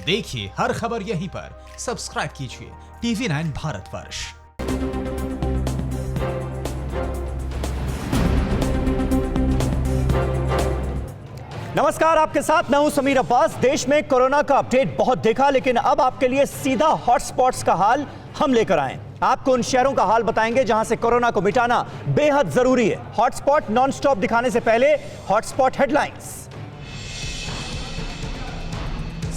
देखिए हर खबर यहीं पर। सब्सक्राइब कीजिए TV9 भारतवर्ष। नमस्कार, आपके साथ मैं हूं समीर अब्बास। देश में कोरोना का अपडेट बहुत देखा, लेकिन अब आपके लिए सीधा हॉटस्पॉट्स का हाल हम लेकर आए। आपको उन शहरों का हाल बताएंगे जहां से कोरोना को मिटाना बेहद जरूरी है। हॉटस्पॉट नॉन स्टॉप दिखाने से पहले हॉटस्पॉट हेडलाइंस।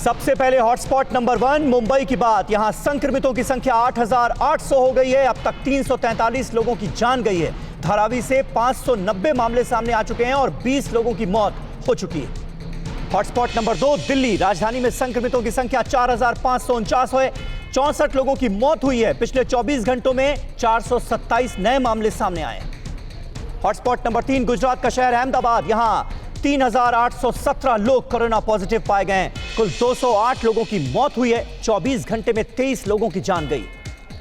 सबसे पहले हॉटस्पॉट नंबर 1 मुंबई की बात। यहां संक्रमितों की संख्या 8,800 हो गई है। अब तक 343 लोगों की जान गई है। धारावी से 590 मामले सामने आ चुके हैं और 20 लोगों की मौत हो चुकी है। Hotspot number 2 Delhi. राजधानी में संक्रमितों की संख्या 4,549 है। 64 लोगों की मौत हुई है। पिछले 24 घंटों में 427 नए मामले सामने आए। हॉटस्पॉट नंबर 3 गुजरात का शहर अहमदाबाद। यहां 3,817 लोग कोरोना पॉजिटिव पाए गए हैं। कुल 208 लोगों की मौत हुई है। 24 घंटे में 23 लोगों की जान गई।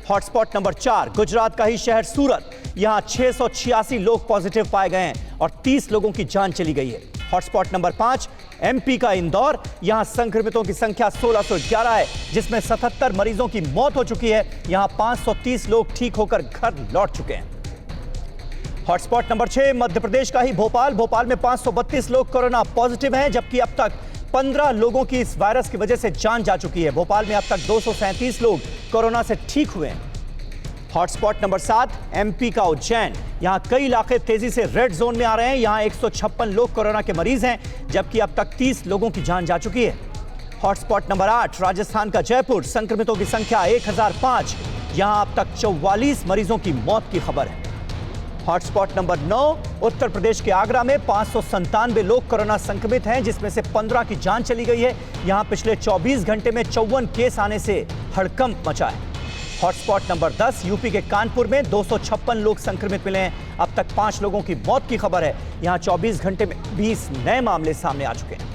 हॉटस्पॉट नंबर 4 गुजरात का ही शहर सूरत। यहां 686 लोग पॉजिटिव पाए गए हैं और 30 लोगों की जान चली गई है। हॉटस्पॉट नंबर 5 MP का इंदौर। यहां संक्रमितों की संख्या 1611 है, जिसमें 77 मरीजों की मौत हो चुकी है। यहां 530 लोग ठीक होकर घर लौट चुके हैं। हॉटस्पॉट नंबर 6 मध्य प्रदेश का ही भोपाल। भोपाल में 532 लोग कोरोना पॉजिटिव हैं, जबकि अब तक 15 लोगों की इस वायरस की वजह से जान जा चुकी है। भोपाल में अब तक 237 लोग कोरोना से ठीक हुए हैं। हॉटस्पॉट नंबर 7 MP का उज्जैन। यहां कई इलाके तेजी से रेड जोन में आ रहे हैं। यहां 156 लोग कोरोना के मरीज हैं, जबकि अब तक 30 लोगों की जान जा चुकी है। हॉटस्पॉट नंबर 8 राजस्थान का जयपुर। संक्रमितों की संख्या 1005। यहां अब तक 44 मरीजों की मौत की खबर है। हॉटस्पॉट नंबर 9 उत्तर प्रदेश के आगरा में 597 लोग कोरोना संक्रमित हैं, जिसमें से 15 की जान चली गई है। यहां पिछले 24 घंटे में 54 केस आने से हड़कंप मचा है। हॉटस्पॉट नंबर 10 यूपी के कानपुर में 256 लोग संक्रमित मिले हैं। अब तक 5 लोगों की मौत की खबर है। यहां 24 घंटे में 20 नए मामले सामने आ चुके हैं।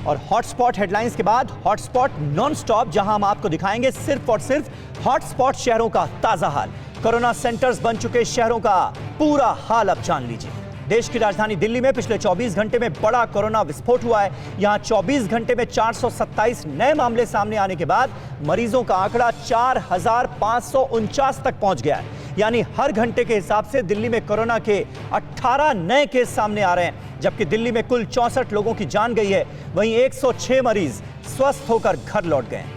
और हॉटस्पॉट हेडलाइंस के बाद हॉटस्पॉट नॉन स्टॉप, जहां हम आपको दिखाएंगे सिर्फ और सिर्फ हॉटस्पॉट शहरों का ताजा हाल। कोरोना सेंटर्स बन चुके शहरों का पूरा हाल अब जान लीजिए। देश की राजधानी दिल्ली में पिछले 24 घंटे में बड़ा कोरोना विस्फोट हुआ है। यहां 24 घंटे में 427 नए मामले सामने आने के बाद मरीजों का आंकड़ा 4,549 तक पहुंच गया है। यानी हर घंटे के हिसाब से दिल्ली में कोरोना के 18 नए केस सामने आ रहे हैं, जबकि दिल्ली में कुल 64 लोगों की जान गई है। वहीं 106 मरीज स्वस्थ होकर घर लौट गए हैं।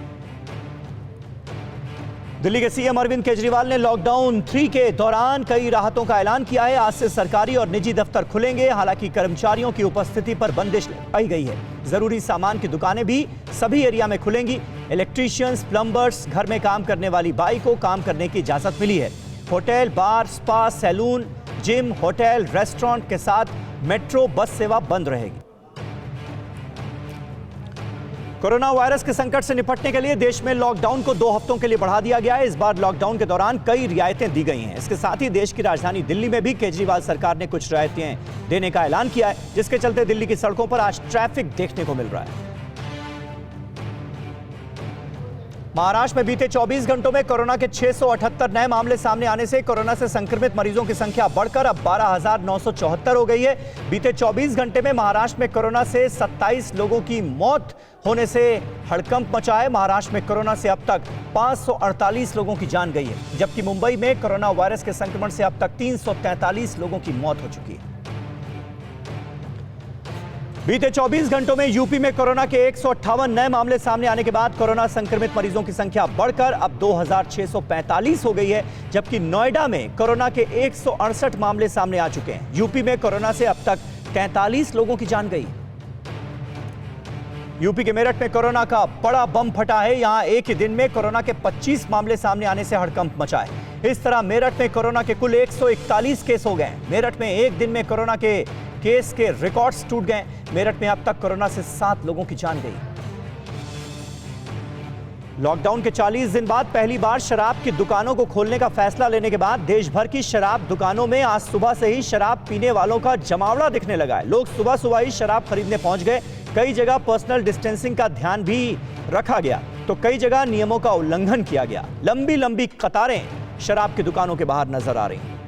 दिल्ली के CM अरविंद केजरीवाल ने लॉकडाउन 3 के दौरान कई राहतों का ऐलान किया है। आज से सरकारी और निजी दफ्तर खुलेंगे। हालांकि कर्मचारियों की उपस्थिति पर बंदिश लगाई गई है। जरूरी सामान की दुकानें भी सभी एरिया में खुलेंगी। इलेक्ट्रीशियंस, प्लम्बर्स, घर में काम करने वाली बाई को काम करने की इजाजत मिली है। Hotel, bar, spa, salon, gym, hotel, restaurant के साथ मेट्रो बस सेवा बंद रहेगी। कोरोना वायरस के संकट से निपटने के लिए देश में लॉकडाउन को 2 हफ्तों के लिए बढ़ा दिया गया है। इस बार लॉकडाउन के दौरान कई रियायतें दी गई हैं। इसके साथ ही देश की राजधानी दिल्ली में भी केजरीवाल सरकार ने कुछ रियायतें देने का ऐलान किया है, जिसके चलते दिल्ली की सड़कों पर आज ट्रैफिक देखने को मिल रहा है। महाराष्ट्र में बीते 24 घंटों में कोरोना के 678 नए मामले सामने आने से कोरोना से संक्रमित मरीजों की संख्या बढ़कर अब 12,974 हो गई है। बीते 24 घंटे में महाराष्ट्र में कोरोना से 27 लोगों की मौत होने से हड़कंप मचा है। महाराष्ट्र में कोरोना से अब तक 548 लोगों की जान गई है, जबकि मुंबई में कोरोना वायरस के संक्रमण से अब तक 343 लोगों की मौत हो चुकी है। बीते 24 घंटों में यूपी में कोरोना के 158 नए मामले सामने आने के बाद कोरोना संक्रमित मरीजों की संख्या बढ़कर अब 2,645 हो गई है, जबकि नोएडा में कोरोना के 168 मामले सामने आ चुके हैं। यूपी में कोरोना से अब तक 43 लोगों की जान गई। यूपी के मेरठ में कोरोना का बड़ा बम फटा है। यहां एक ही दिन में कोरोना के 25 मामले सामने आने से हड़कंप मचा है। इस तरह मेरठ में कोरोना के कुल 141 केस हो गए। मेरठ में एक दिन में कोरोना के केस के रिकॉर्ड्स टूट गए। मेरठ में अब तक कोरोना से 7 लोगों की जान गई। लॉकडाउन के 40 दिन बाद पहली बार शराब की दुकानों को खोलने का फैसला लेने के बाद देश भर की शराब दुकानों में आज सुबह से ही शराब पीने वालों का जमावड़ा दिखने लगा है। लोग सुबह सुबह ही शराब खरीदने पहुंच गए। कई जगह पर्सनल डिस्टेंसिंग का ध्यान भी रखा गया, तो कई जगह नियमों का उल्लंघन किया गया। लंबी लंबी कतारें शराब की दुकानों के बाहर नजर आ रही हैं।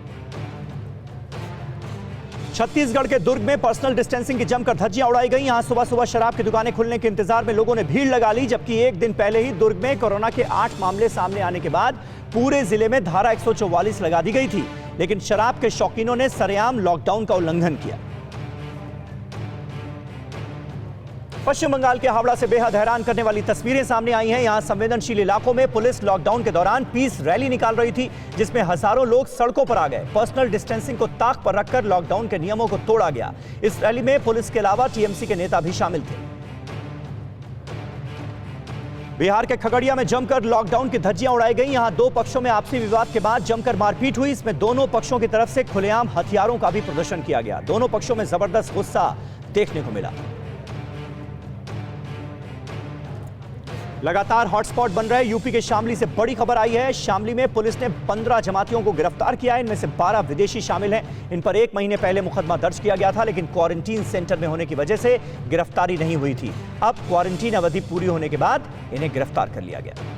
छत्तीसगढ़ के दुर्ग में पर्सनल डिस्टेंसिंग की जमकर धज्जियां उड़ाई गई। यहां सुबह सुबह शराब की दुकानें खुलने के इंतजार में लोगों ने भीड़ लगा ली, जबकि एक दिन पहले ही दुर्ग में कोरोना के 8 मामले सामने आने के बाद पूरे जिले में धारा 144 लगा दी गई थी। लेकिन शराब के शौकीनों ने सरेआम लॉकडाउन का उल्लंघन किया। पश्चिम बंगाल के हावड़ा से बेहद हैरान करने वाली तस्वीरें सामने आई हैं। यहां संवेदनशील इलाकों में पुलिस लॉकडाउन के दौरान पीस रैली निकाल रही थी, जिसमें हजारों लोग सड़कों पर आ गए। पर्सनल डिस्टेंसिंग को ताक पर रखकर लॉकडाउन के नियमों को तोड़ा गया। इस रैली में पुलिस के अलावा टीएमसी के नेता भी शामिल थे। बिहार के खगड़िया में जमकर लॉकडाउन की धज्जियां उड़ाई गई। यहां दो पक्षों में आपसी विवाद के बाद जमकर मारपीट हुई। इसमें दोनों पक्षों की तरफ से खुलेआम हथियारों का भी प्रदर्शन किया गया। दोनों पक्षों में जबरदस्त गुस्सा देखने को मिला। लगातार हॉटस्पॉट बन रहे यूपी के शामली से बड़ी खबर आई है। शामली में पुलिस ने 15 जमातियों को गिरफ्तार किया है। इनमें से 12 विदेशी शामिल हैं। इन पर 1 महीने पहले मुकदमा दर्ज किया गया था, लेकिन क्वारंटीन सेंटर में होने की वजह से गिरफ्तारी नहीं हुई थी। अब क्वारंटीन अवधि पूरी होने के बाद इन्हें गिरफ्तार कर लिया गया।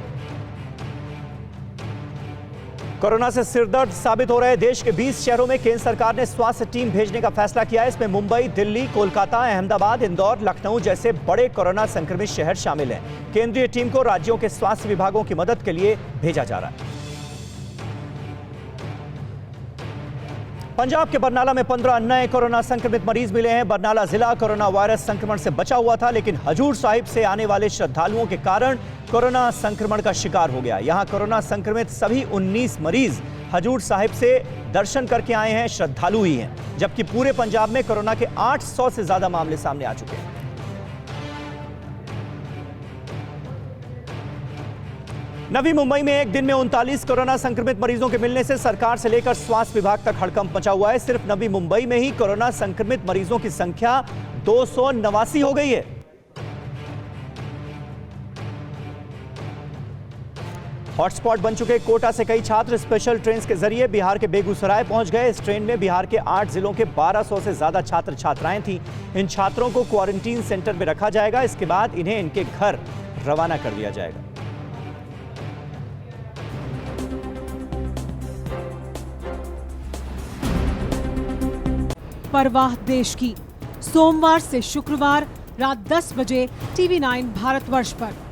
कोरोना से सिरदर्द साबित हो रहे देश के 20 शहरों में केंद्र सरकार ने स्वास्थ्य टीम भेजने का फैसला किया है। इसमें मुंबई, दिल्ली, कोलकाता, अहमदाबाद, इंदौर, लखनऊ जैसे बड़े कोरोना संक्रमित शहर शामिल हैं। केंद्रीय टीम को राज्यों के स्वास्थ्य विभागों की मदद के लिए भेजा जा रहा है। पंजाब के बरनाला में 15 नए कोरोना संक्रमित मरीज मिले हैं। बरनाला जिला कोरोना वायरस संक्रमण से बचा हुआ था, लेकिन हजूर साहिब से आने वाले श्रद्धालुओं के कारण कोरोना संक्रमण का शिकार हो गया। यहां कोरोना संक्रमित सभी 19 मरीज हजूर साहिब से दर्शन करके आए हैं, श्रद्धालु ही हैं, जबकि पूरे पंजाब में कोरोना के 800 से ज्यादा मामले सामने आ चुके हैं। नवी मुंबई में एक दिन में 39 कोरोना संक्रमित मरीजों के मिलने से सरकार से लेकर स्वास्थ्य विभाग तक हड़कंप मचा हुआ है। सिर्फ नवी मुंबई में ही कोरोना संक्रमित मरीजों की संख्या 289 हो गई है। हॉटस्पॉट बन चुके कोटा से कई छात्र स्पेशल ट्रेन के जरिए बिहार के बेगूसराय पहुंच गए। इस ट्रेन में बिहार के 8 जिलों के 1200 से ज्यादा छात्र छात्राएं थीं। इन छात्रों को क्वारंटीन सेंटर में रखा जाएगा। इसके बाद इन्हें इनके घर रवाना कर दिया जाएगा। परवाह देश की, सोमवार से शुक्रवार रात 10 बजे TV9 भारतवर्ष पर।